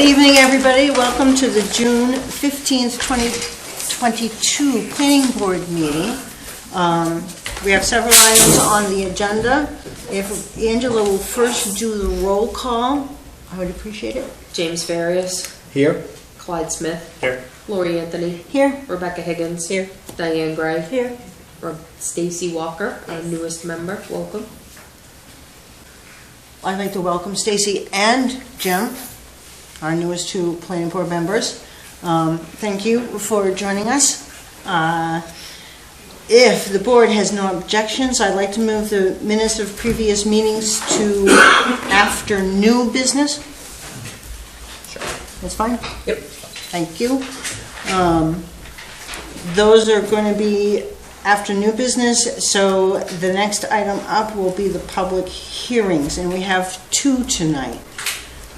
Good evening, everybody. Welcome to the June 15th, 2022 Planning Board meeting. We have several items on the agenda. If Angela will first do the roll call, I would appreciate it. James Farias. Here. Clyde Smith. Here. Lori Anthony. Here. Rebecca Higgins. Here. Diane Gray. Here. Stacy Walker, our newest member. Welcome. I'd like to welcome Stacy and Jim, our newest two planning board members. Thank you for joining us. If the board has no objections, I'd like to move the minutes of previous meetings to after new business. Sure. That's fine? Yep. Thank you. Those are going to be after new business, so the next item up will be the public hearings, and we have two tonight.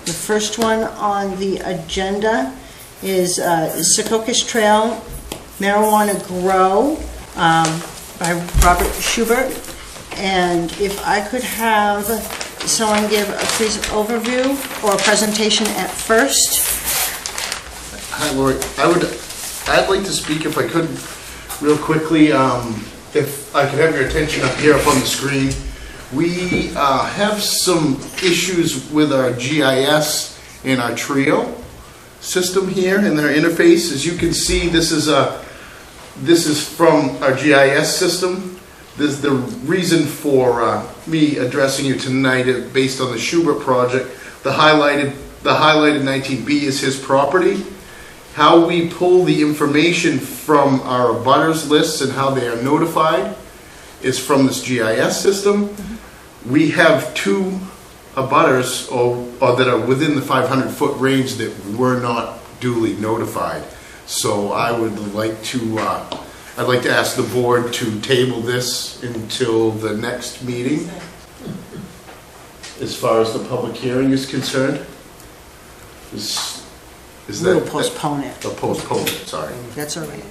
The first one on the agenda is Sokokis Trail Marijuana Grow by Robert Shubert. And if I could have someone give a brief overview or a presentation at first. Hi, Lori. I'd like to speak, if I could, real quickly. If I could have your attention up here up on the screen. We have some issues with our GIS and our Trio system here in their interface. As you can see, this is from our GIS system. This is the reason for me addressing you tonight is based on the Shubert project. The highlighted 19B is his property. How we pull the information from our abutters lists and how they are notified is from this GIS system. We have two abutters or that are within the 500-foot range that were not duly notified. So I would like to, I'd like to ask the board to table this until the next meeting. As far as the public hearing is concerned, We'll postpone it. Postpone it, sorry. That's all right.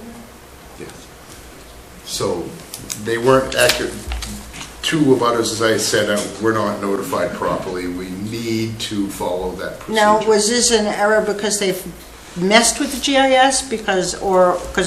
Yeah. So they weren't accurate. Two abutters, as I said, were not notified properly. We need to follow that procedure. Now, was this an error because they've messed with the GIS because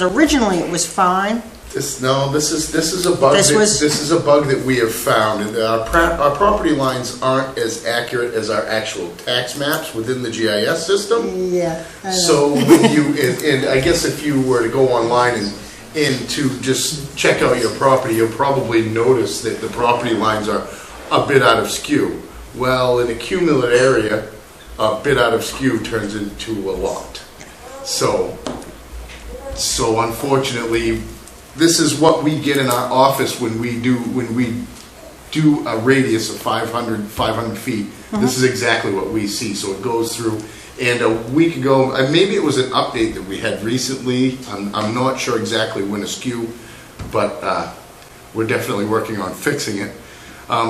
originally it was fine? This is a bug. This is a bug that we have found. And our property lines aren't as accurate as our actual tax maps within the GIS system. Yeah. So when you and I guess if you were to go online and to just check out your property, you'll probably notice that the property lines are a bit out of skew. Well, in a cumulative area, a bit out of skew turns into a lot. So unfortunately, this is what we get in our office when we do a radius of 500 feet. This is exactly what we see. So it goes through. And a week ago, maybe it was an update that we had recently. I'm not sure exactly when askew, but we're definitely working on fixing it.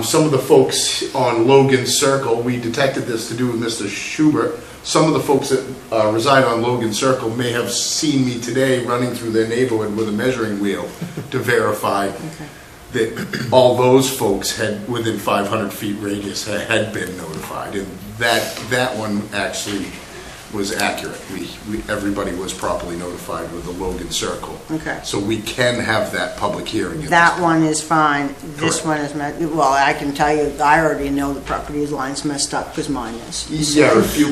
Some of the folks on Logan Circle, we detected this to do with Mr. Shubert. Some of the folks that reside on Logan Circle may have seen me today running through their neighborhood with a measuring wheel to verify that all those folks had within 500 feet radius had been notified, and that one actually was accurate. Everybody was properly notified with the Logan Circle. Okay. So we can have that public hearing. That one is fine. This Correct. one is well, I can tell you, I already know the property line's messed up because mine is. So. Yeah, if you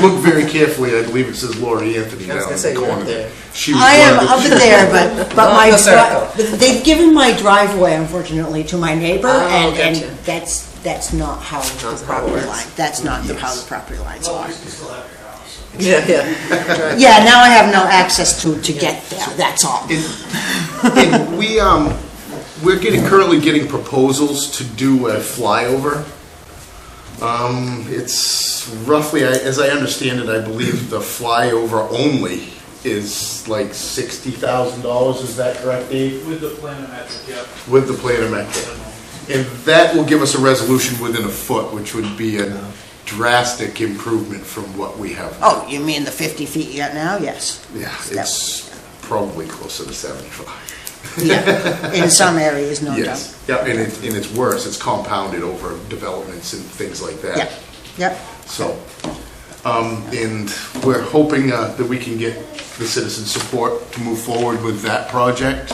look very carefully, I believe it says Lori Anthony down in the corner. I am up there, but they've given my driveway, unfortunately, to my neighbor, and that's not how the property line. That's not how the property lines are. Yeah. Yeah, now I have no access to get there. That's all. And we're currently getting proposals to do a flyover. It's roughly, as I understand it, I believe the flyover only is like $60,000. Is that correct, Dave? With the planometric, yeah. With the planometric. And that will give us a resolution within a foot, which would be a drastic improvement from what we have. Oh, you mean the 50 feet yet now? Yes. Yeah, it's probably closer to 75. Yeah, in some areas, no doubt. Yes, yeah, and it's worse. It's compounded over developments and things like that. Yep. So, And we're hoping that we can get the citizen support to move forward with that project.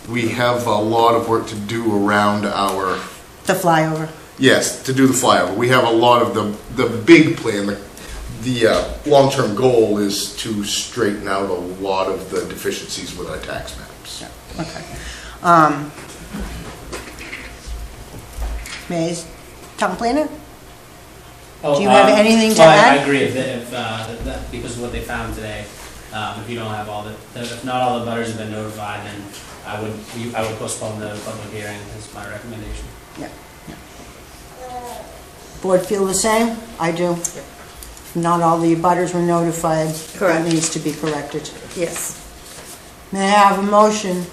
We have a lot of work to do around our, The flyover. yes, to do the flyover. We have a lot of the big plan. The long-term goal is to straighten out a lot of the deficiencies with our tax maps. Okay. Mays, town planner? Oh, Do you have anything to well, add? I agree, if because of what they found today, if you don't have all if not all the butters have been notified, then I would postpone the public hearing, is my recommendation. Yeah. Board feel the same? I do. Not all the abutters were notified. Correct. That needs to be corrected. Yes. May I have a motion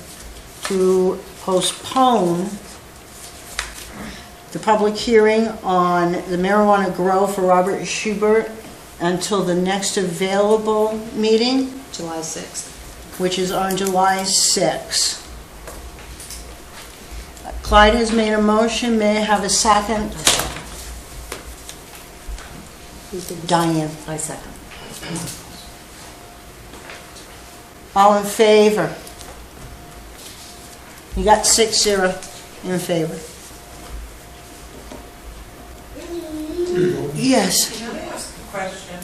to postpone the public hearing on the marijuana grow for Robert Shubert until the next available meeting, July 6th. which is on July 6th. Clyde has made a motion. May I have a second? Diane. I second. All in favor? You got 6-0 in favor. Yes. Can I ask a question?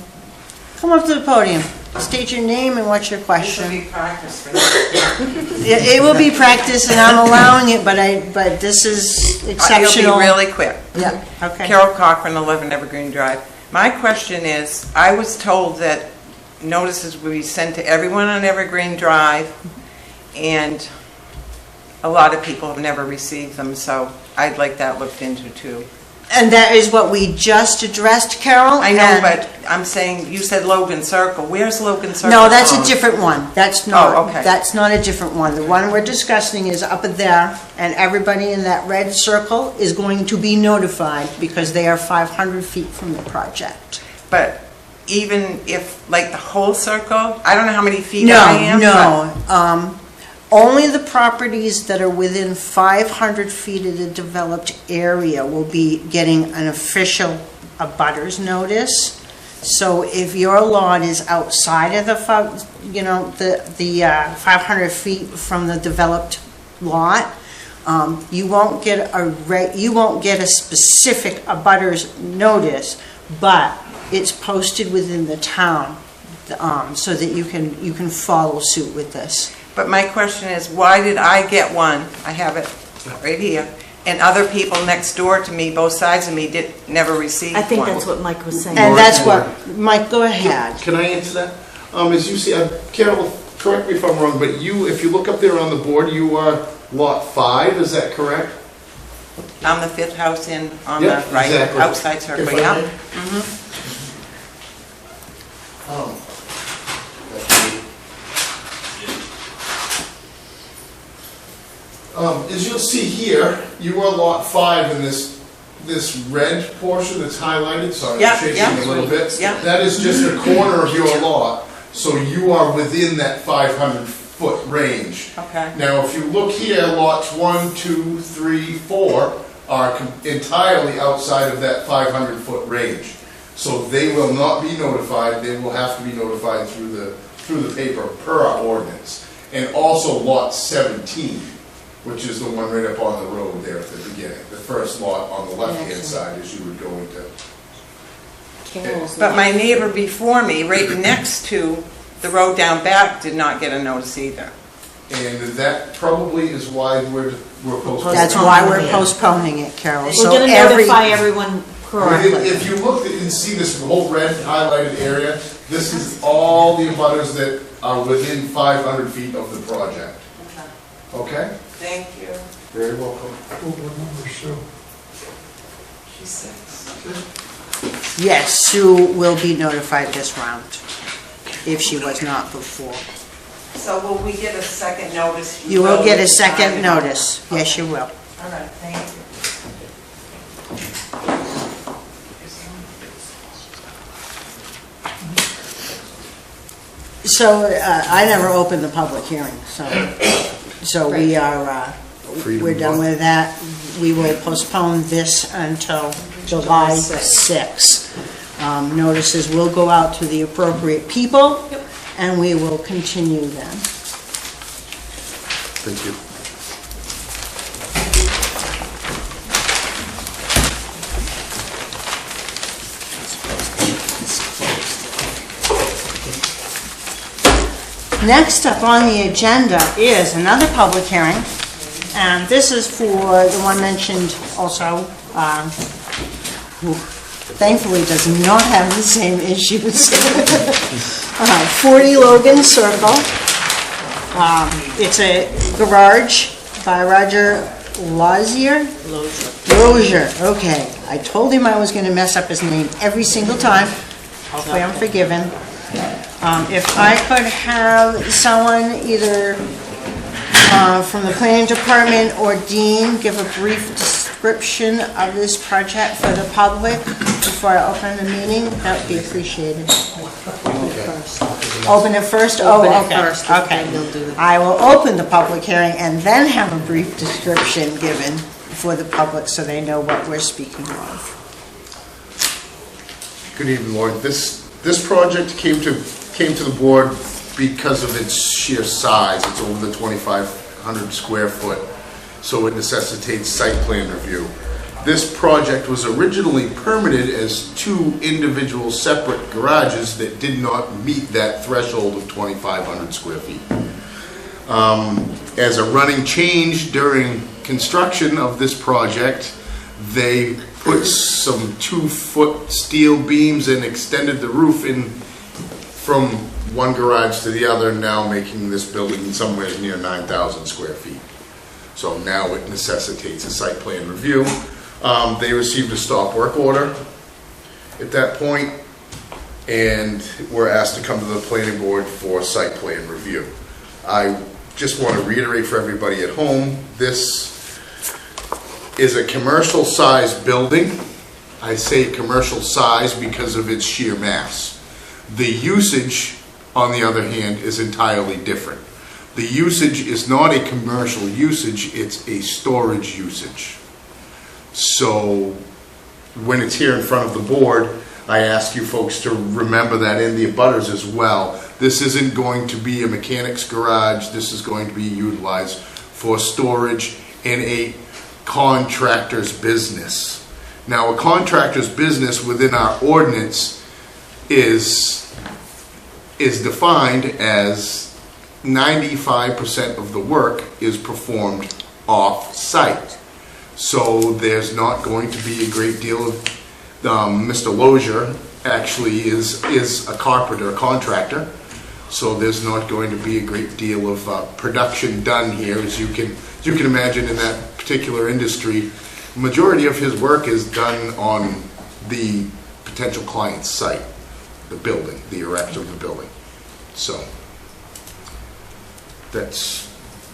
Come up to the podium. State your name and what's your This will question. be practice for It will be practice and I'm allowing it, but this is exceptional. It'll be really quick. Yeah, okay. Carol Cochran, 11 Evergreen Drive. My question is, I was told that notices would be sent to everyone on Evergreen Drive, and a lot of people have never received them, so I'd like that looked into too. And that is what we just addressed, Carol. I know, and- but I'm saying, you said Logan Circle. Where's Logan Circle? No, that's a from? different one. That's not, Oh, okay. that's not a different one. The one we're discussing is up there, and everybody in that red circle is going to be notified because they are 500 feet from the project. But even if, like, the whole circle, I don't know how many feet I am. No. Only the properties that are within 500 feet of the developed area will be getting an official abutters notice. So if your lot is outside of the 500 feet from the developed lot, you won't get a specific abutters notice, but it's posted within the town, so that you can follow suit with this. But my question is, why did I get one? I have it right here. And other people next door to me, both sides of me, never received one. I think that's what Mike was saying. And that's what, Mike, go ahead. Can I answer that? As you see, Carol, correct me if I'm wrong, but if you look up there on the board, you are lot 5, is that correct? I'm the 5th house in on Yeah, the right, exactly. outside circle, If I yeah. may. As you'll see here, you are lot 5 in this red portion that's highlighted. Sorry, Yeah, I'm shaking yeah. a little bit. Yeah. That is just a corner of your lot, so you are within that 500-foot range. Okay. Now, if you look here, lots 1, 2, 3, 4 are entirely outside of that 500-foot range. So they will not be notified. They will have to be notified through the paper per our ordinance. And also lot 17, which is the one right up on the road there at the beginning. The first lot on the left-hand side as you would go into. Carol's But my neighbor before me, right next to the road down back, did not get a notice either. And that probably is why we're postponing. That's why we're postponing it, Carol. We're So gonna notify everyone I mean, correctly. if you look and see this whole red highlighted area, this is all the abutters that are within 500 feet of the project. Okay? Thank you. Very welcome. What number, Sue? She's 6. Yes, Sue will be notified this round, if she was not before. So will we get a second notice? You will get a second notice. Yes, you will. All right, thank you. So I never opened the public hearing, so we are, we're done with that. We will postpone this until July 6th. Notices will go out to the appropriate people, Yep. and we will continue then. Thank you. Next up on the agenda is another public hearing, and this is for the one mentioned also, who thankfully does not have the same issues. 40 Logan Circle. It's a garage by Roger Lauzier. Lauzier, okay. I told him I was going to mess up his name every single time. Hopefully I'm forgiven. If I could have someone either from the planning department or Dean give a brief description of this project for the public before I open the meeting, that would be appreciated. Open it first? Open it okay. first, Okay. and they'll do it. I will open the public hearing and then have a brief description given for the public so they know what we're speaking of. Good evening, Lord. This project came to the board because of its sheer size. It's over the 2,500 square foot, so it necessitates site plan review. This project was originally permitted as 2 individual separate garages that did not meet that threshold of 2,500 square feet. As a running change during construction of this project, they put some 2-foot steel beams and extended the roof in from one garage to the other, now making this building somewhere near 9,000 square feet. So now it necessitates a site plan review. They received a stop work order at that point, and were asked to come to the planning board for site plan review. I just want to reiterate for everybody at home, this is a commercial size building. I say commercial size because of its sheer mass. The usage, on the other hand, is entirely different. The usage is not a commercial usage, it's a storage usage. So when it's here in front of the board, I ask you folks to remember that in the abutters as well. This isn't going to be a mechanic's garage, this is going to be utilized for storage in a contractor's business. Now, a contractor's business within our ordinance is defined as 95% of the work is performed off-site. So there's not going to be a great deal of, Mr. Lauzier actually is a carpenter, a contractor, so there's not going to be a great deal of production done here. As you can imagine, in that particular industry, the majority of his work is done on the potential client's site, the building, the erect of the building. So that's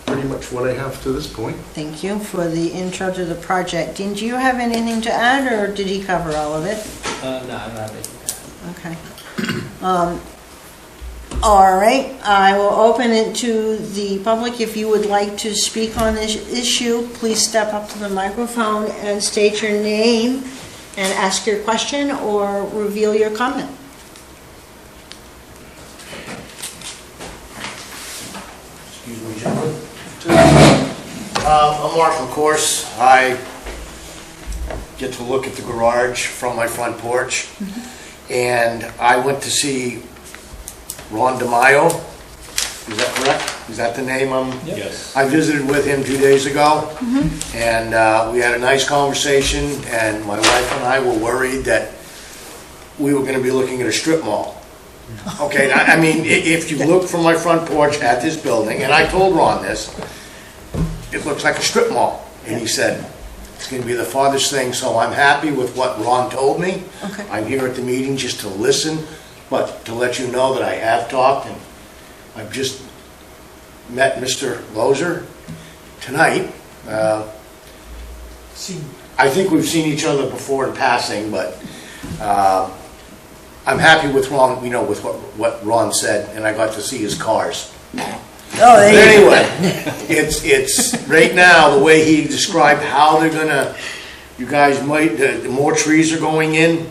pretty much what I have to this point. Thank you for the intro to the project. Dean, do you have anything to add, or did he cover all of it? No, I don't have anything to add. Okay. All right, I will open it to the public. If you would like to speak on this issue, please step up to the microphone and state your name and ask your question or reveal your comment. Excuse me, gentlemen. I'm Mark, of course. I get to look at the garage from my front porch. And I went to see Ron DeMaio. Is that correct? Is that the name? Yes. I visited with him 2 days ago. And we had a nice conversation. And my wife and I were worried that we were going to be looking at a strip mall. Okay, I mean, if you look from my front porch at this building, and I told Ron this, it looks like a strip mall. And he said, it's going to be the farthest thing, so I'm happy with what Ron told me. Okay. I'm here at the meeting just to listen, but to let you know that I have talked, and I've just met Mr. Lauzier tonight. I think we've seen each other before in passing, but I'm happy with Ron, with what Ron said, and I got to see his cars. Oh, there you go. Anyway, it's right now, the way he described how they're gonna, you guys might, the more trees are going in,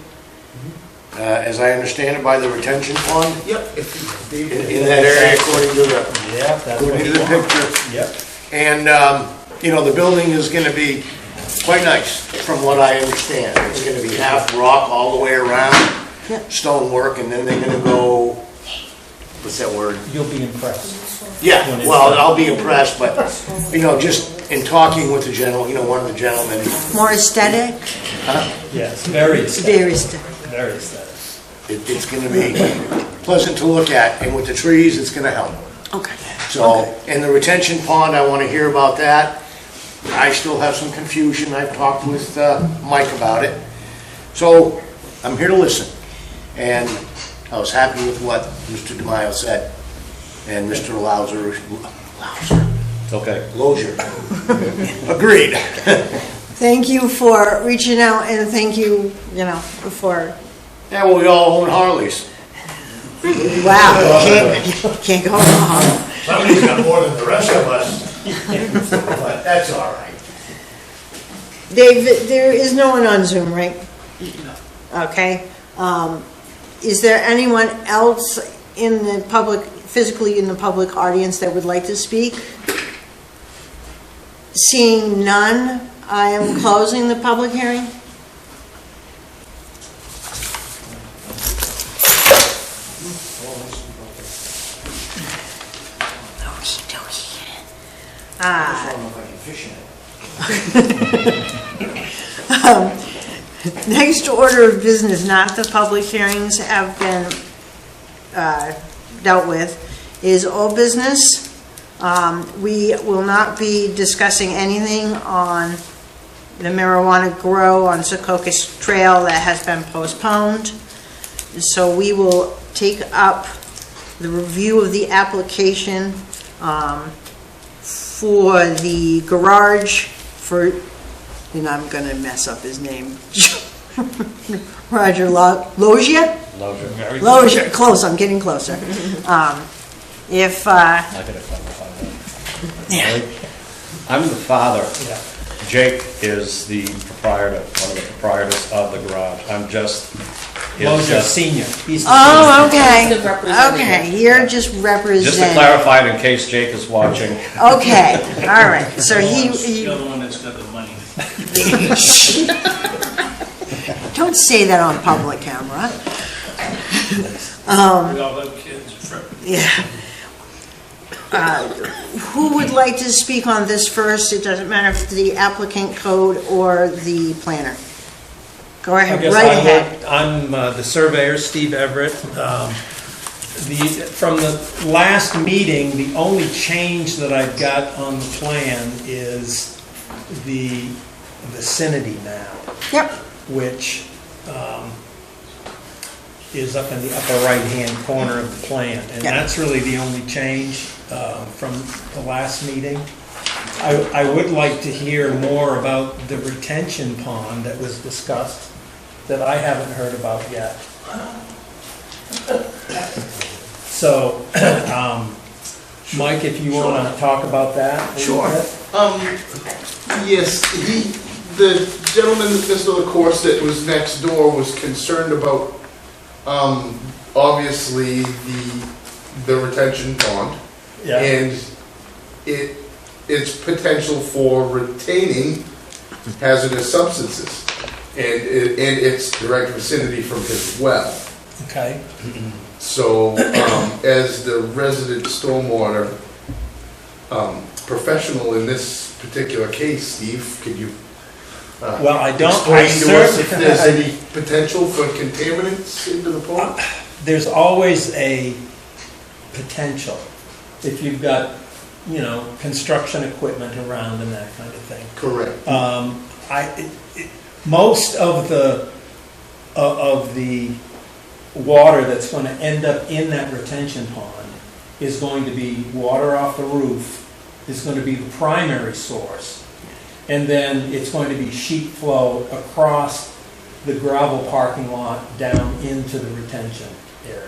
as I understand it, by the retention pond Yep. in that area according to the, Yeah, that's what according to he the wants. picture. Yep. And, you know, the building is gonna be quite nice, from what I understand. It's gonna be half rock all the way around, stonework, and then they're gonna go, what's that word? You'll be impressed. Yeah, well, I'll be impressed, but, you know, just in talking with the gentleman, you know, one of the gentlemen, More aesthetic? Yes, very aesthetic. Very aesthetic. Very aesthetic. it's gonna be pleasant to look at, and with the trees, it's gonna help. Okay. So, and the retention pond, I wanna hear about that. I still have some confusion, I've talked with Mike about it. So, I'm here to listen. And I was happy with what Mr. DeMaio said, and Mr. Lauzier, It's okay. Lozier, agreed. Thank you for reaching out, and thank you, you know, for, Yeah, well, we all own Harleys. wow, can't go wrong. Somebody's got more than the rest of us, but that's all right. Dave, there is no one on Zoom, right? Okay. Is there anyone else in the public, physically in the public audience that would like to speak? Seeing none, I am closing the public hearing. Next order of business, not the public hearings have been dealt with, is all business. We will not be discussing anything on the marijuana grow on Sokokis Trail that has been postponed. So we will take up the review of the application for the garage for, and I'm gonna mess up his name. Roger Lauzier? Very good. Lauzier, close, I'm getting closer. If, I gotta clarify that. I'm the father. Yeah. Jake is the proprietor, one of the proprietors of the garage. I'm just his Lozier Senior. He's the oh, okay, He's the representative. okay, you're just representing. Just to clarify it in case Jake is watching. Okay, all right, so he, You're the one that's got the money. don't say that on public camera. We all have kids. Yeah. Who would like to speak on this first? It doesn't matter if the applicant code or the planner. Go I ahead, guess right I ahead. would, I'm the surveyor, Steve Everett. From the last meeting, the only change that I've got on the plan is the vicinity map, Yep, which is up in the upper right-hand corner of the plan. And Yeah. that's really the only change from the last meeting. I would like to hear more about the retention pond that was discussed that I haven't heard about yet. So, Mike, if you want to talk about that a little Sure. bit. Yes, the gentleman, Mr. LaCourse, that was next door was concerned about, obviously, the retention pond. Yeah, And its potential for retaining hazardous substances and its direct vicinity from his well. okay. So, as the resident stormwater professional in this particular case, Steve, could you Well, I don't, explain to us if there's I any potential for contaminants into the pond? there's always a potential if you've got, construction equipment around and that kind of thing. Correct. Most of the water that's going to end up in that retention pond is going to be water off the roof, is going to be the primary source. And then it's going to be sheet flow across the gravel parking lot down into the retention area.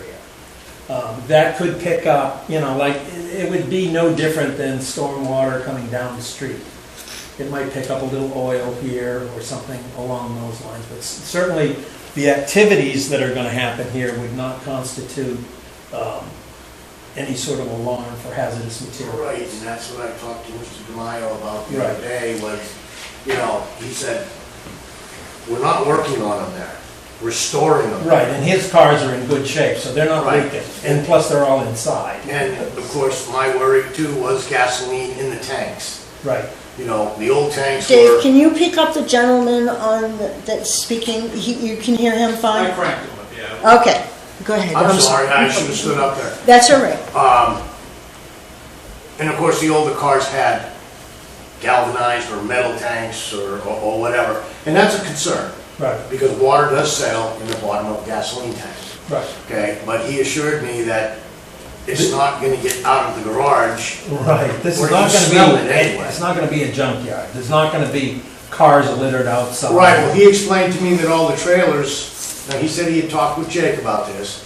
That could pick up, it would be no different than storm water coming down the street. It might pick up a little oil here or something along those lines, but certainly the activities that are gonna happen here would not constitute any sort of alarm for hazardous material. Right, and that's what I talked to Mr. DeMaio about the Right. other day, was, you know, he said, we're not working on them there, we're storing them. Right, and his cars are in good shape, so they're not Right. leaking, and plus they're all inside. And of course, my worry too was gasoline in the tanks. Right. You know, the old tanks Dave, were, can you pick up the gentleman on, that's speaking? You can hear him fine? cranked him up, yeah. Okay, go ahead. I'm sorry, I should have stood up there. That's all right. And of course, the older cars had galvanized or metal tanks or whatever, and that's a concern, Right, because water does settle in the bottom of gasoline tanks, right, okay? But he assured me that it's not gonna get out of the garage. right. This is Where not you gonna smell be, it anyway. it's not gonna be a junkyard. There's not gonna be cars littered outside. Right, well, he explained to me that all the trailers, now he said he had talked with Jake about this,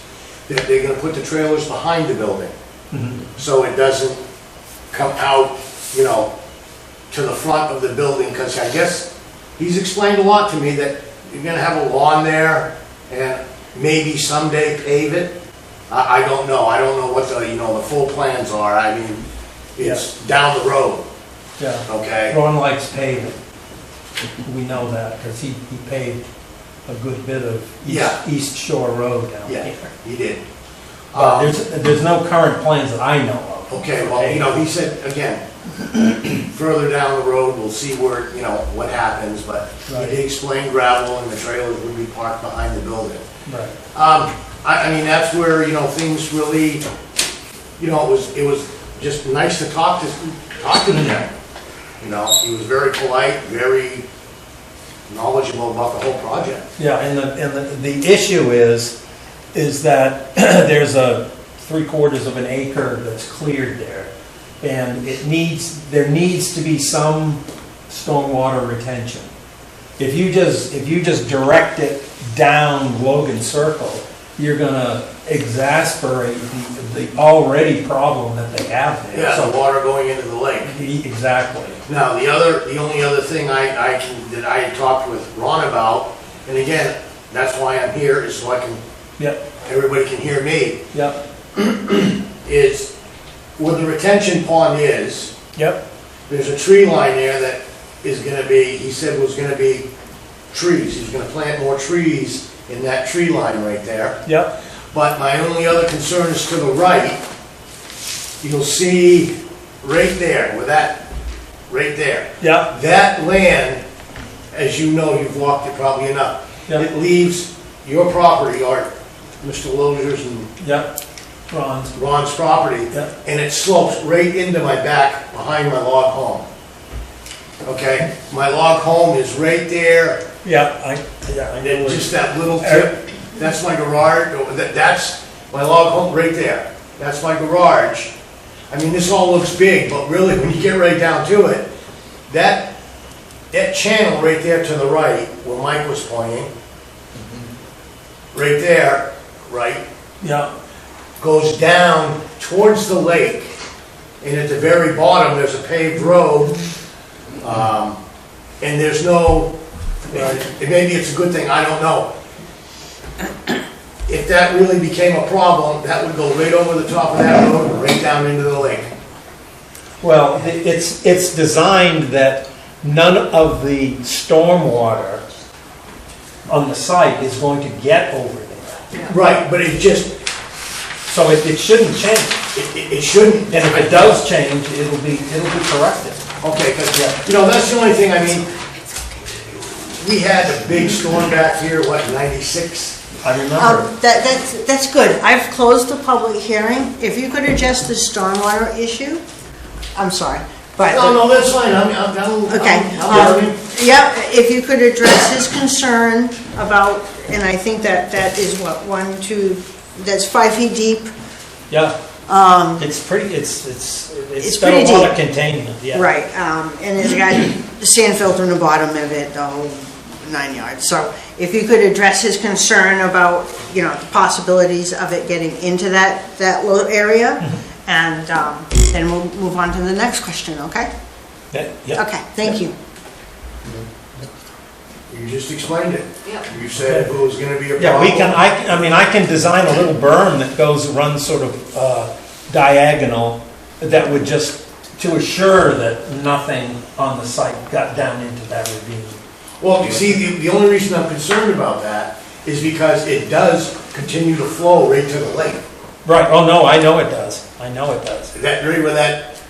that they're gonna put the trailers behind the building, so it doesn't come out, you know, to the front of the building, because I guess he's explained a lot to me that you're gonna have a lawn there and maybe someday pave it. I don't know. I don't know what the, you know, the full plans are. I mean, it's down the road, Yeah. okay? Ron likes paving. We know that, because he paved a good bit of Yeah. East Shore Road down Yeah, here. he did. But there's no current plans that I know of. Okay, well, you know, he said, again, further down the road, we'll see where, you know, what happens, but Right. he did explain gravel and the trailers would be parked behind the building. Right. I mean, that's where, you know, things really, you know, it was just nice to talk to the guy. You know, he was very polite, very knowledgeable about the whole project. Yeah, and the issue is that there's a 3/4 of an acre that's cleared there. And there needs to be some stormwater retention. If you just direct it down Logan Circle, you're gonna exasperate the already problem that they have there. Yeah, the So, water going into the lake. exactly. Now, the only other thing that I had talked with Ron about, and again, that's why I'm here, is so Yep, everybody can hear me, yep, is where the retention pond is, yep, there's a tree line there that is gonna be, he said was gonna be trees. He's gonna plant more trees in that tree line right there. yep, But my only other concern is to the right. You'll see right there, right there. yep, That land, as you know, you've walked it probably enough. Yeah. It leaves your property, or Mr. Lozier's and yep. Ron's, Ron's property, Yeah. and it slopes right into my back behind my log home. Okay, my log home is right there, yeah, I and know where- just that little tip, that's my garage, that's my log home right there. That's my garage. I mean, this all looks big, but really, when you get right down to it, that channel right there to the right, where Mike was pointing, right there, right, Yeah, goes down towards the lake, and at the very bottom, there's a paved road, and there's no, maybe it's a good thing, I don't know. If that really became a problem, that would go right over the top of that road, and right down into the lake. well, it's designed that none of the stormwater on the site is going to get over there. Right, but it just, So it shouldn't change. it shouldn't. And if it does change, it'll be corrected. Okay, because, you know, that's the only thing, I mean, we had a big storm back here, what, 96? I remember. That's good. I've closed the public hearing. If you could address the stormwater issue, I'm sorry, but. No, that's fine, I'm Okay, listening. yeah, if you could address his concern about, and I think that is what, 1, 2, that's 5 feet deep. Yeah. It's pretty, it's got pretty a lot deep. of containment, yeah. Right, and it's got the sand filter in the bottom of it, the whole 9 yards. So if you could address his concern about, you know, the possibilities of it getting into that little area, and then we'll move on to the next question, okay? Yeah. Okay, thank you. You just explained it. Yep. You said if it was gonna be a problem. Yeah, we can, I mean, I can design a little berm that runs sort of diagonal, that would just, to assure that nothing on the site got down into that ravine. Well, you see, the only reason I'm concerned about that is because it does continue to flow right to the lake. Right, oh no, I know it does, I know it does. That, right where that,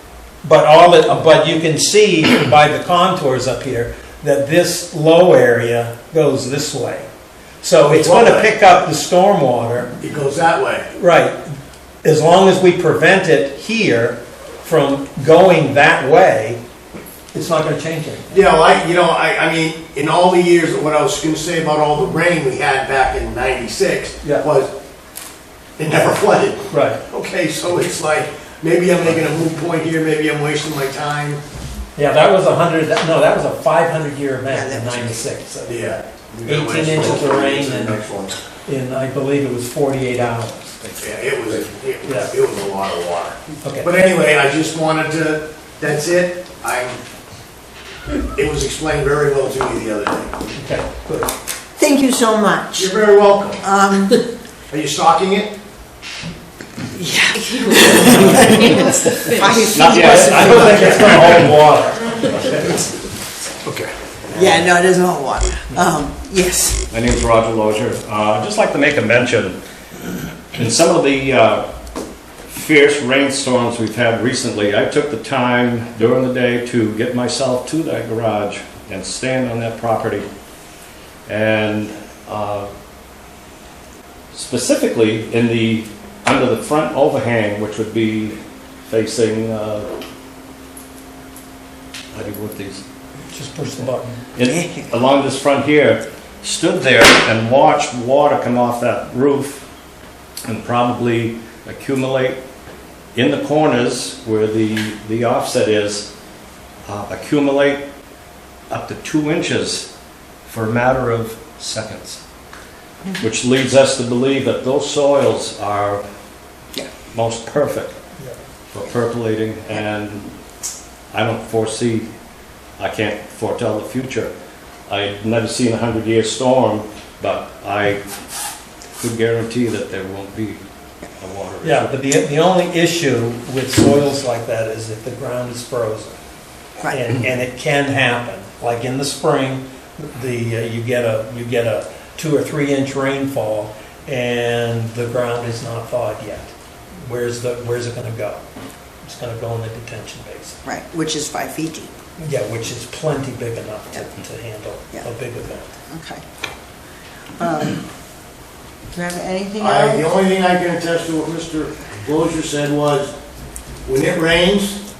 But you can see by the contours up here that this low area goes this way. So it's going to pick up the stormwater, it goes that way. right, as long as we prevent it here from going that way, it's not going to change anything. Yeah, well, I mean, in all the years, what I was gonna say about all the rain we had back in '96 Yeah. was, it never flooded. Right, Okay, so it's like, maybe I'm making a moot point here, maybe I'm wasting my time. yeah, that was that was a 500-year event in '96. So Yeah. 18 inches of rain and- Next one. in, I believe it was 48 hours. Yeah, it was a lot of water. Okay. But anyway, I just wanted to, that's it. It was explained very well to me the other day. Okay, good. Thank you so much. You're very welcome. Are you stalking it? He wants to finish. Not yet. I don't think it's going to hold water. Okay. Yeah, no, it isn't all water. Yes. My name is Roger Lauzier. I'd just like to make a mention. In some of the fierce rainstorms we've had recently, I took the time during the day to get myself to that garage and stand on that property. And specifically under the front overhang, which would be facing, how do you work these? Just push the button. Along this front here, stood there and watched water come off that roof and probably accumulate in the corners where the offset is, accumulate up to 2 inches for a matter of seconds. Which leads us to believe that those soils are most perfect for percolating, and I don't foresee, I can't foretell the future. I've never seen a 100-year storm, but I could guarantee that there won't be a water issue. Yeah, but the only issue with soils like that is if the ground is frozen. Right. And it can happen. Like in the spring, you get a 2 or 3 inch rainfall and the ground is not thawed yet. Where's it going to go? It's going to go in the detention basin. Right, which is 5 feet deep. Yeah, which is plenty big enough Yeah. to handle Yeah. a big event. Okay. Do you have anything The else? only thing I can attest to what Mr. Lozier said was, when it rains,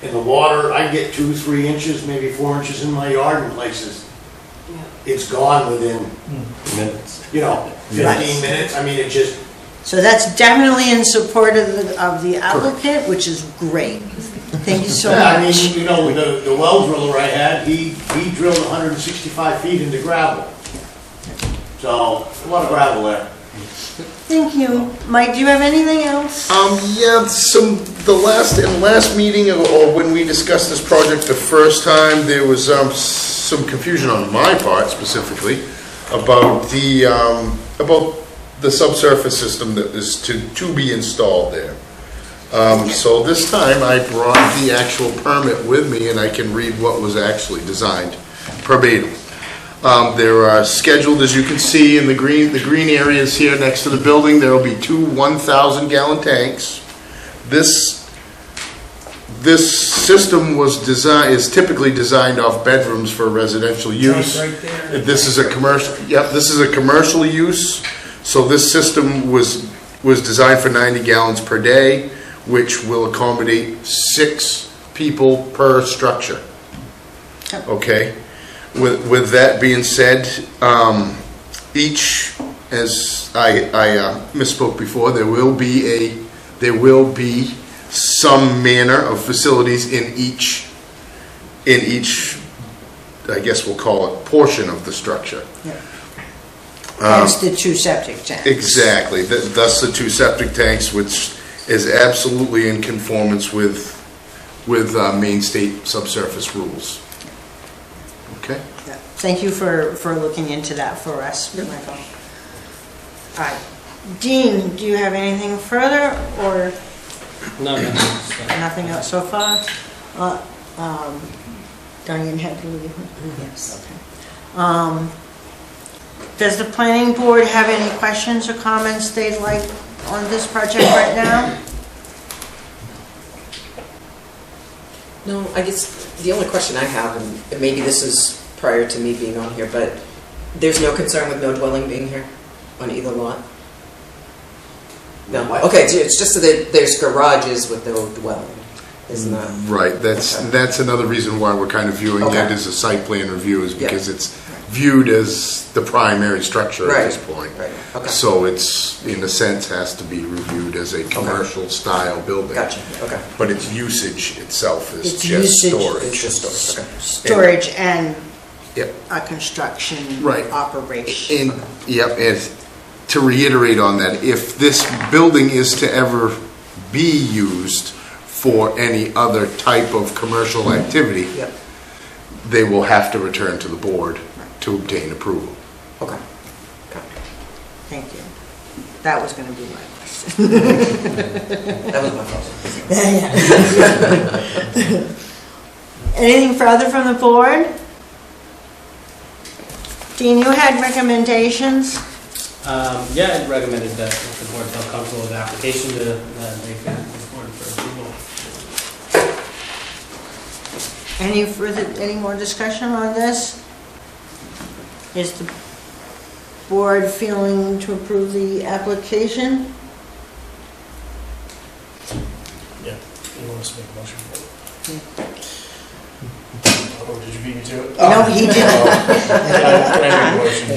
in the water, I get 2, 3 inches, maybe 4 inches in my yard in places. Yeah. It's gone within, Minutes. 15 minutes. I mean, it just, So that's definitely in support of the applicant, which is great. Thank you so I mean, much. the well driller I had, he drilled 165 feet into gravel. So, a lot of gravel there. Thank you. Mike, do you have anything else? Yeah, in the last meeting, or when we discussed this project the first time, there was some confusion on my part specifically about the subsurface system that is to be installed there. So this time I brought the actual permit with me and I can read what was actually designed verbatim. There are scheduled, as you can see in the green areas here next to the building, there will be 2 1,000-gallon tanks. This system is typically designed off bedrooms for residential use. Right there. This is a commercial use. So this system was designed for 90 gallons per day, which will accommodate 6 people per structure. Okay. With that being said, each, as I misspoke before, there will be some manner of facilities in each, I guess we'll call it, portion of the structure. Yeah. That's the 2 septic tanks. Exactly. Thus the 2 septic tanks, which is absolutely in conformance with Maine State subsurface rules. Okay? Yeah. thank you for looking into that for us, Michael. All right. Dean, do you have anything further, or No, nothing else so far? Diane had to leave. Yes. Okay. Does the planning board have any questions or comments they'd like on this project right now? No, I guess the only question I have, and maybe this is prior to me being on here, but there's no concern with no dwelling being here on either lot? No, okay, it's just that there's garages with no dwelling, isn't that? Right, that's another reason why we're kind of viewing it Okay. as a site plan review, is because it's viewed as the primary structure at this point. Right, okay. So it's, in a sense, has to be reviewed as a commercial style building. Gotcha, okay. But its usage itself is It's just usage. storage. It's just storage, okay. Storage and Yep. a construction Right. operation. And, yep, and to reiterate on that, if this building is to ever be used for any other type of commercial activity, Yep, they will have to return to the board to obtain approval. okay. Thank you. That was going to be my question. That was my fault. Anything further from the board? Dean, you had recommendations? Yeah, I recommended that if the board felt comfortable with the application to make that forward for approval. Any more discussion on this? Is the board feeling to approve the application? Yeah, you want us to make a motion for it? Oh, did you beat me to it? No, he didn't. Can I make a motion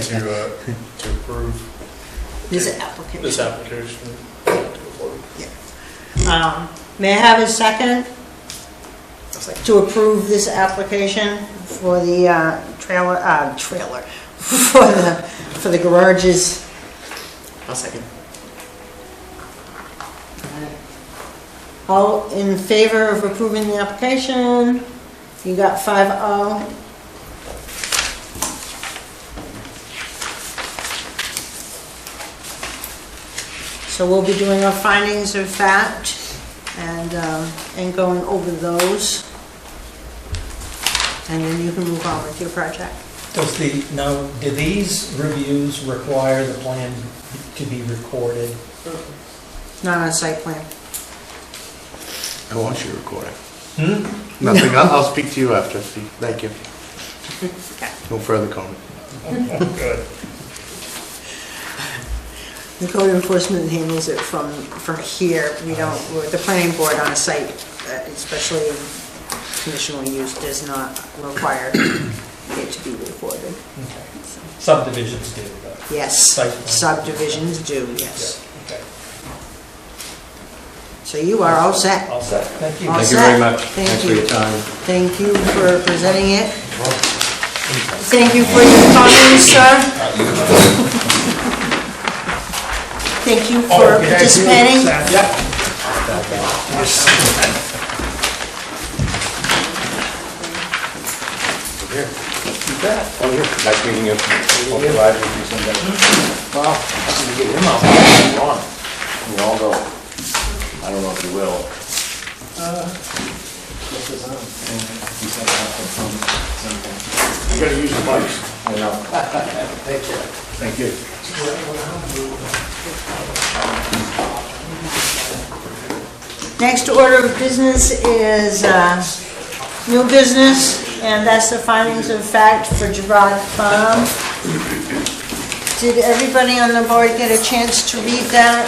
to approve This application. this application? To go forward? May I have a second I'll second. to approve this application for the trailer, for the garages? I'll second. All in favor of approving the application? You got 5-0. So we'll be doing our findings of fact and going over those. And then you can move on with your project. Do these reviews require the plan to be recorded? Not on a site plan. I want you to record it. Nothing, I'll speak to you after, Steve. Thank you. No further comment. Good. The code enforcement handles it from here. We don't, the planning board on a site, especially conditional use, does not require it to be recorded. Okay. Subdivisions do, but. Yes, Site plan. subdivisions do, yes. Yeah, okay. So you are all set. All set, thank you. All Thank you very set. much. Thank Thanks for you. your time. Thank you for presenting it. Thank you for your comments, sir. Thank you for participating. Nice meeting you. Hope you're glad to see somebody. Well, I can get him out. Come on. We all go. I don't know if you will. You gotta use the mics. I know. Thank you. Thank you. Next order of business is new business, and that's the findings of fact for Girard Farm. Did everybody on the board get a chance to read that?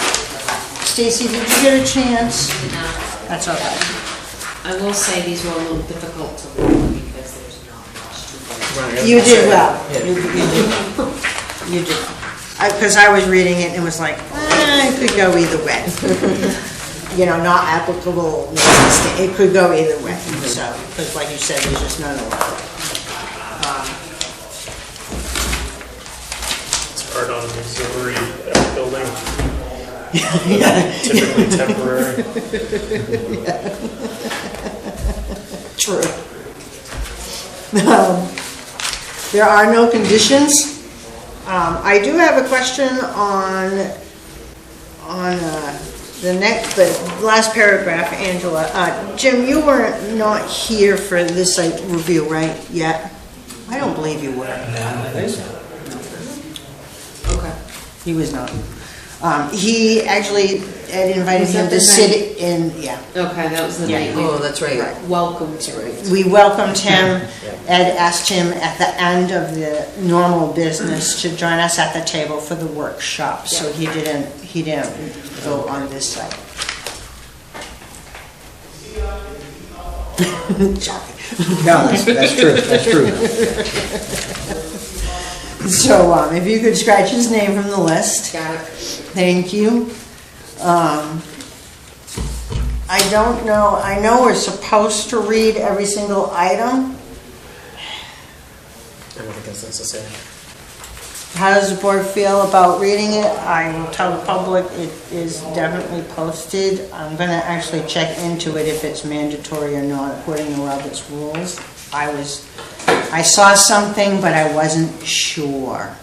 Stacy, did you get a chance? That's all right. I will say these were a little difficult to read because there's not much to read. You did well. You did. You did. Because I was reading it and it was like, it could go either way. You know, not applicable, it could go either way. So, because like you said, there's just none of it. It's hard on auxiliary building. Typically temporary. True. There are no conditions. I do have a question on the last paragraph, Angela. Jim, you were not here for this site review, right, yet? I don't believe you were. I think so. Okay. He was not. He actually had invited Was that him to the sit in, yeah. Okay, that was the night we Oh, that's right. welcomed. That's right. We welcomed him. Ed asked him at the end of the normal business to join us at the table for the workshop, so he didn't go on this site. No, that's true, that's true. So, if you could scratch his name from the list. Got it. Thank you. I don't know, I know we're supposed to read every single item. I don't think that's necessary. How does the board feel about reading it? I will tell the public it is definitely posted. I'm gonna actually check into it if it's mandatory or not according to Robert's rules. I saw something, but I wasn't sure.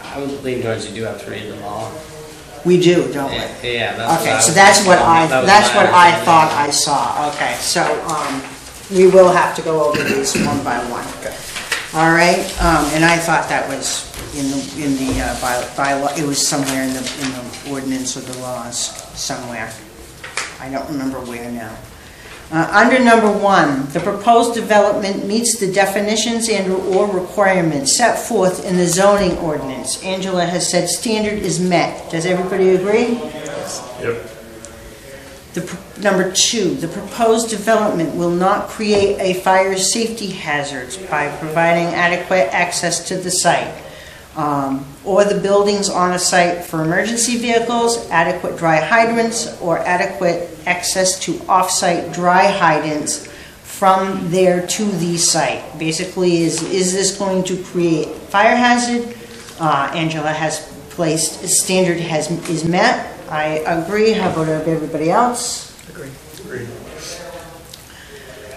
I would lean towards you do have to read them all. We do, don't we? Yeah, that's Okay, what so was that's what thinking. That was my I understanding. thought I saw. Okay, so, we will have to go over these one by one. All right, and I thought that was in the bylaw, it was somewhere in the ordinance or the laws, somewhere. I don't remember where now. Under number 1, the proposed development meets the definitions and/or requirements set forth in the zoning ordinance. Angela has said standard is met. Does everybody agree? Yep. Number 2, the proposed development will not create a fire safety hazard by providing adequate access to the site or the buildings on a site for emergency vehicles, adequate dry hydrants, or adequate access to off-site dry hydrants from there to the site. Basically, is this going to create fire hazard? Angela has placed standard is met. I agree. How about everybody else? Agree. Agreed.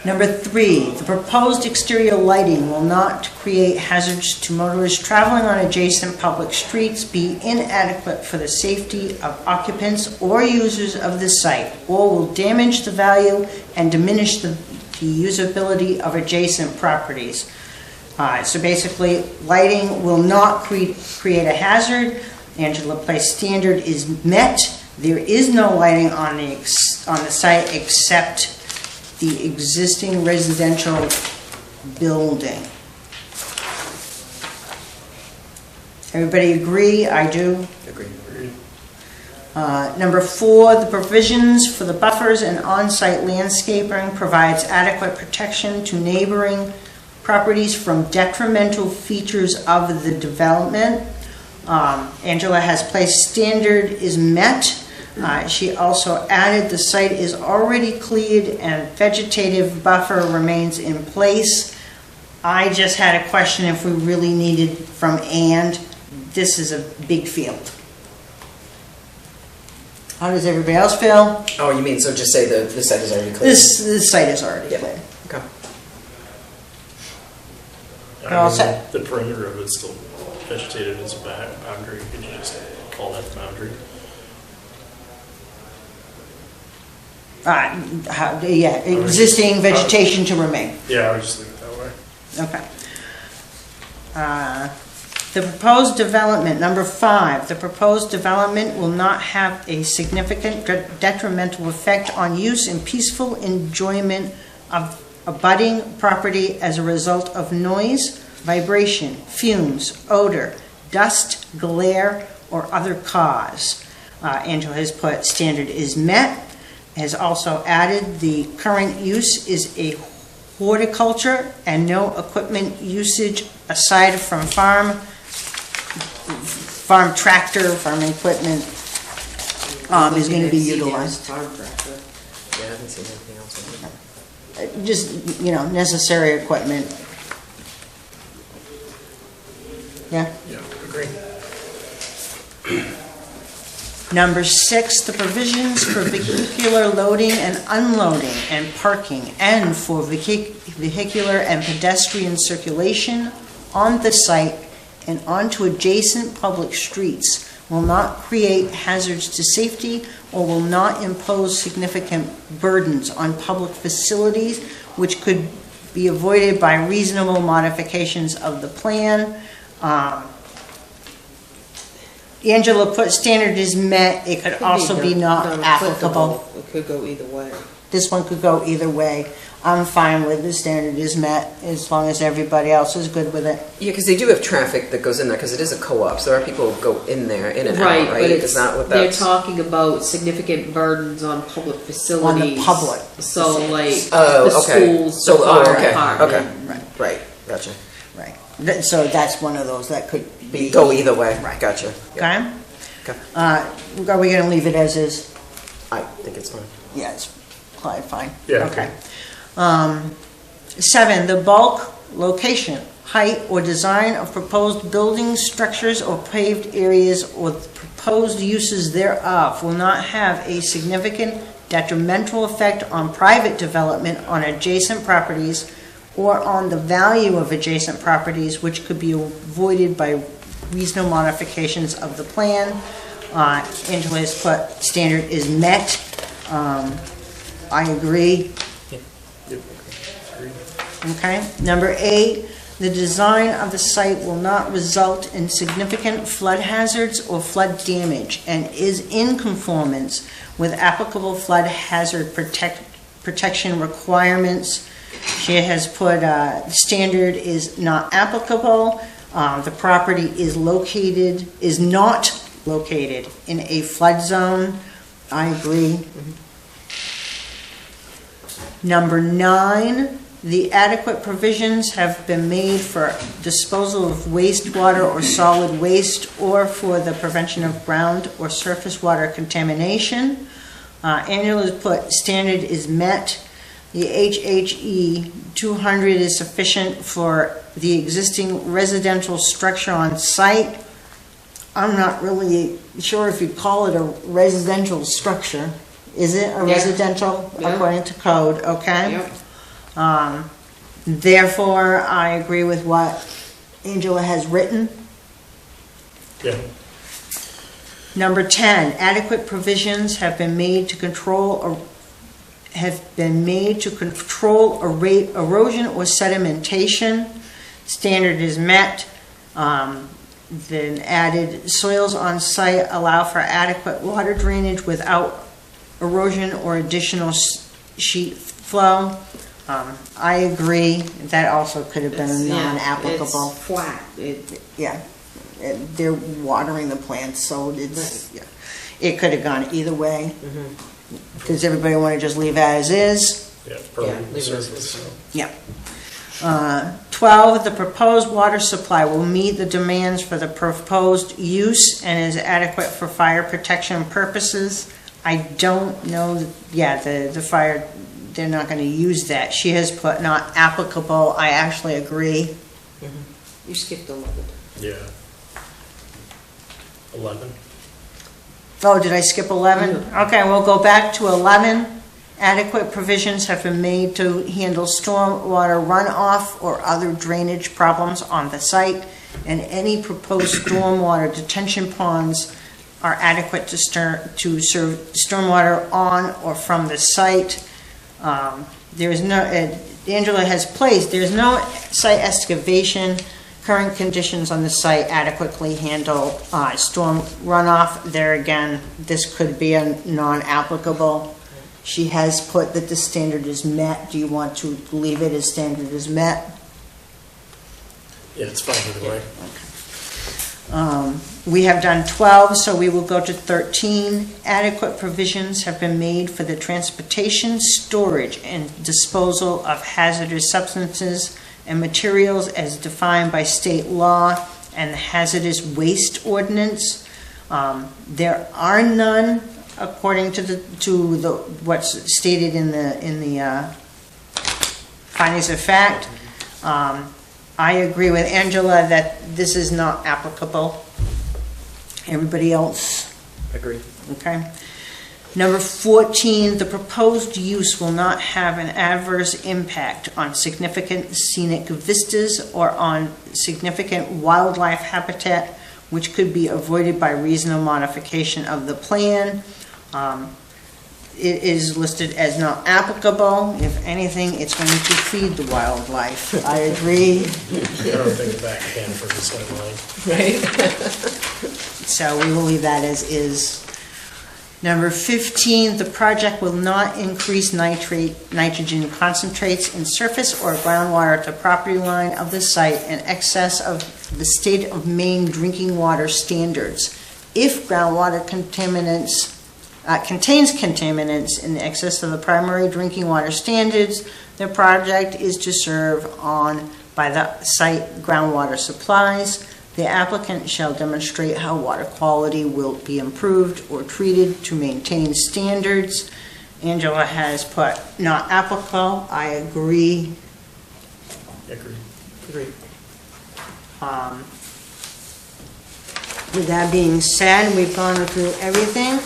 Number 3, the proposed exterior lighting will not create hazards to motorists traveling on adjacent public streets, be inadequate for the safety of occupants or users of the site, or will damage the value and diminish the usability of adjacent properties. So basically, lighting will not create a hazard. Angela placed standard is met. There is no lighting on the site except the existing residential building. Everybody agree? I do. Agree. Number 4, the provisions for the buffers and on-site landscaping provides adequate protection to neighboring properties from detrimental features of the development. Angela has placed standard is met. She also added the site is already cleared and vegetative buffer remains in place. I just had a question if we really needed from and. This is a big field. How does everybody else feel? Oh, you mean, so just say the site is already clear? This site is already Yep. cleared. Okay. You're all set. The perimeter of it's still vegetated as a boundary. Could you just call that the boundary? Existing vegetation to remain. Yeah, I would just leave it that way. Okay. The proposed development, number 5, the proposed development will not have a significant detrimental effect on use and peaceful enjoyment of abutting property as a result of noise, vibration, fumes, odor, dust, glare, or other cause. Angela has put standard is met, has also added the current use is a horticulture and no equipment usage aside from farm tractor, farm equipment is going to be utilized. Farm tractor. Yeah, I haven't seen anything else on it. Just, necessary equipment. Yeah? Yeah, agree. Number 6, the provisions for vehicular loading and unloading and parking and for vehicular and pedestrian circulation on the site and onto adjacent public streets will not create hazards to safety or will not impose significant burdens on public facilities which could be avoided by reasonable modifications of the plan. Angela put standard is met, it could also be not applicable. It could go either way. This one could go either way. I'm fine with the standard is met as long as everybody else is good with it. Yeah, because they do have traffic that goes in there, because it is a co-op, so there are people who go in there, in and Right, out, right? but it's, Is that what they're that's? talking about significant burdens on public facilities. public So like Oh, the okay. schools, So, the oh, fire okay, department. okay. Right, gotcha. Right. So that's one of those that could be. Go either way, Right. gotcha. Okay? Okay. Are we going to leave it as is? I think it's fine. Yeah, it's fine. Yeah. Okay. 7, the bulk, location, height, or design of proposed buildings, structures, or paved areas, or the proposed uses thereof will not have a significant detrimental effect on private development on adjacent properties or on the value of adjacent properties, which could be avoided by reasonable modifications of the plan. Angela has put standard is met. I agree. Okay. Number 8, the design of the site will not result in significant flood hazards or flood damage and is in conformance with applicable flood hazard protection requirements. She has put standard is not applicable. The property is not located in a flood zone. I agree. Number 9, the adequate provisions have been made for disposal of wastewater or solid waste or for the prevention of ground or surface water contamination. Angela's put standard is met. The HHE 200 is sufficient for the existing residential structure on site. I'm not really sure if you'd call it a residential structure. Is it a residential according to code? Okay. Yep. Therefore, I agree with what Angela has written. Yeah. Number 10, adequate provisions have been made to control erosion or sedimentation. Standard is met. Then added soils on site allow for adequate water drainage without erosion or additional sheet flow. I agree. That also could have been non-applicable. It's flat. Yeah, they're watering the plants, so it's it could have gone either way. Does everybody want to just leave as is? Yeah, it's permanent leave it as surface, is. so. Yeah. 12, the proposed water supply will meet the demands for the proposed use and is adequate for fire protection purposes. I don't know, the fire, they're not going to use that. She has put not applicable. I actually agree. You skipped 11. Yeah. 11. Oh, did I skip 11? Okay, we'll go back to 11. Adequate provisions have been made to handle stormwater runoff or other drainage problems on the site, and any proposed stormwater detention ponds are adequate to serve stormwater on or from the site. There is no, Angela has placed, there's no site excavation. Current conditions on the site adequately handle storm runoff. There again, this could be a non-applicable. She has put that the standard is met. Do you want to leave it as standard is met? Yeah, it's fine either way. We have done 12, so we will go to 13. Adequate provisions have been made for the transportation, storage, and disposal of hazardous substances and materials as defined by state law and the hazardous waste ordinance. There are none according to what's stated in the findings of fact. I agree with Angela that this is not applicable. Everybody else? Agreed. Okay. Number 14, the proposed use will not have an adverse impact on significant scenic vistas or on significant wildlife habitat, which could be avoided by reasonable modification of the plan. It is listed as not applicable. If anything, it's going to feed the wildlife. I agree. I don't think the back can for this line. Right? So we will leave that as is. Number 15, the project will not increase nitrogen concentrates in surface or groundwater at the property line of the site in excess of the state of Maine drinking water standards. If groundwater contains contaminants in excess of the primary drinking water standards, the project is to serve on by the site groundwater supplies. The applicant shall demonstrate how water quality will be improved or treated to maintain standards. Angela has put not applicable. I agree. Agreed. With that being said, we've gone through everything.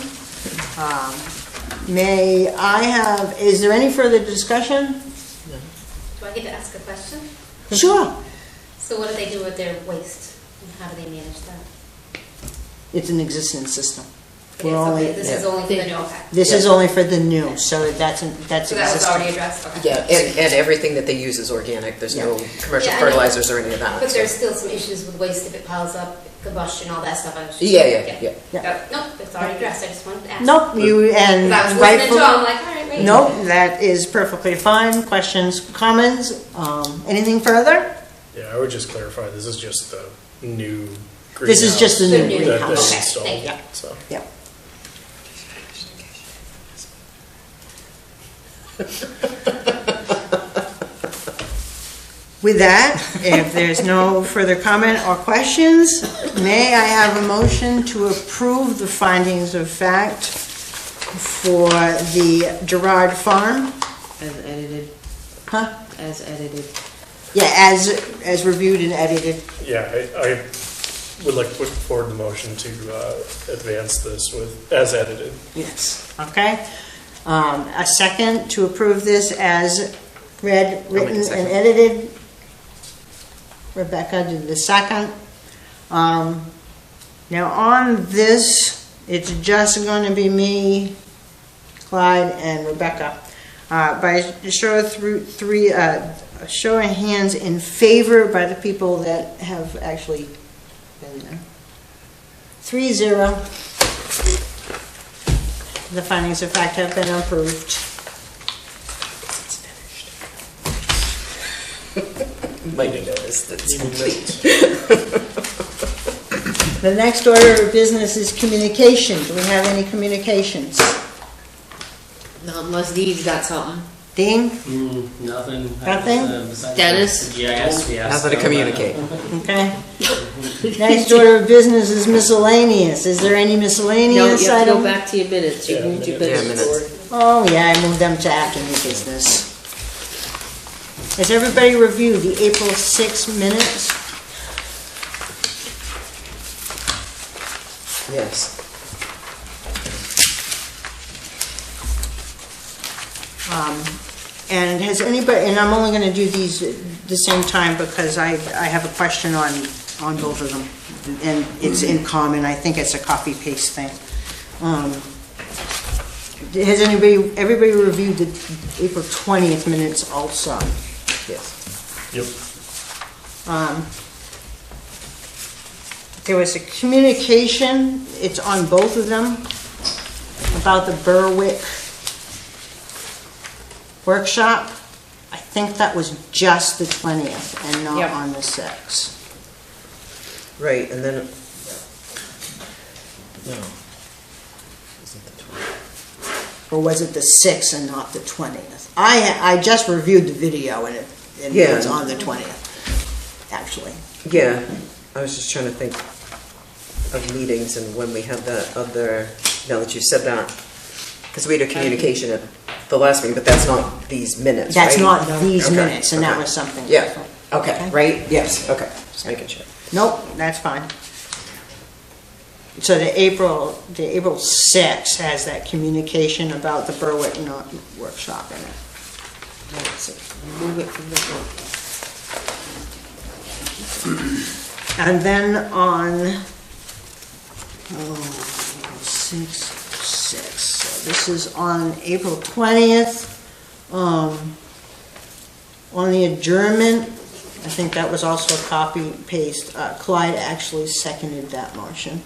Is there any further discussion? Do I get to ask a question? Sure. So what do they do with their waste? And how do they manage that? It's an existing system. Okay, We're so only, this is only for the new, okay. this is only for the new, so that's So that was already existing. addressed? Okay. Yeah, and everything that they use is organic. There's no commercial Yeah, I know. fertilizers or any of that. But so. there's still some issues with waste if it piles up, combustion, all that stuff. I was just- Yeah. Nope, it's already addressed, I just wanted to ask. Nope, you, and Because I was listening rightful. to, I'm like, all right, wait. Nope, that is perfectly fine. Questions, comments, anything further? Yeah, I would just clarify, this is just the new greenhouse. This is just the new The new that greenhouse. they Okay, installed, thank you. so. Yep. With that, if there's no further comment or questions, may I have a motion to approve the findings of fact for the Girard Farm? As edited. Huh? As edited. Yeah, as reviewed and edited. Yeah, I would like to put forward the motion to advance this with, as edited. Yes. Okay. A second to approve this as read, make a written, second. and edited. Rebecca did the second. Now on this, it's just going to be me, Clyde, and Rebecca. By show of show of hands in favor by the people that have actually been there. 3-0. The findings of fact have been approved. Might have noticed that it's complete. The next order of business is communication. Do we have any communications? Not unless Dee's got something. Dean? Nothing. Nothing? Besides Dennis? the GIS, we asked Nothing to about communicate. Okay. Next order of business is miscellaneous. Is there any No, you miscellaneous have to go item? back to your minutes. You Yeah, moved your minutes. minutes Yeah, forward. Oh, yeah, I moved them to after new business. Has everybody reviewed the April 6 minutes? Yes. And has anybody, and I'm only gonna do these at the same time because I have a question on both of them. And it's in common, I think it's a copy paste thing. Has everybody reviewed the April 20th minutes also? Yes. Yep. There was a communication, it's on both of them, about the Berwick workshop. I think that was just the 20th and not Yep. on the 6th. Right, and then, no. Or was it the 6th and not the 20th? I just reviewed the video and it Yeah. was on the 20th, actually. Yeah, I was just trying to think of meetings and when we had that other, now that you said that, because we had a communication at the last meeting, but that's not these minutes, right? That's not these Okay, minutes, and that okay. was something Yeah. different. Okay, right? Yes, okay, just making sure. Nope, that's fine. So the April 6th has that communication about the Berwick workshop in it. That's it. Move it from the. And then on, 6, so this is on April 20th, on the adjournment, I think that was also a copy paste, Clyde actually seconded that motion.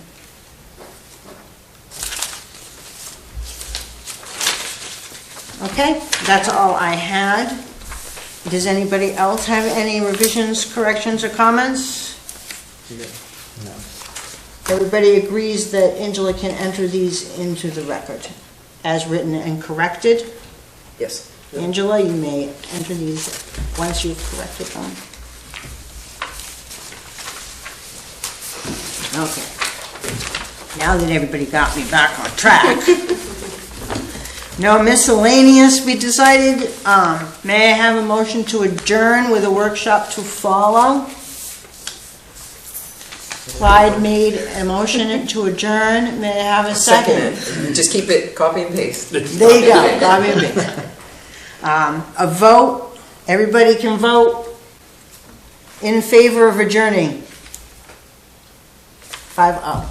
Okay, that's all I had. Does anybody else have any revisions, corrections, or comments? No. Everybody agrees that Angela can enter these into the record as written and corrected. Yes. Angela, you may enter these once you've corrected them. Okay. Now that everybody got me back on track. No miscellaneous, we decided. May I have a motion to adjourn with a workshop to follow? Clyde made a motion to adjourn. May I have a second? Just keep it, copy and paste. There you go, copy and paste. A vote, everybody can vote in favor of adjourning. 5-0.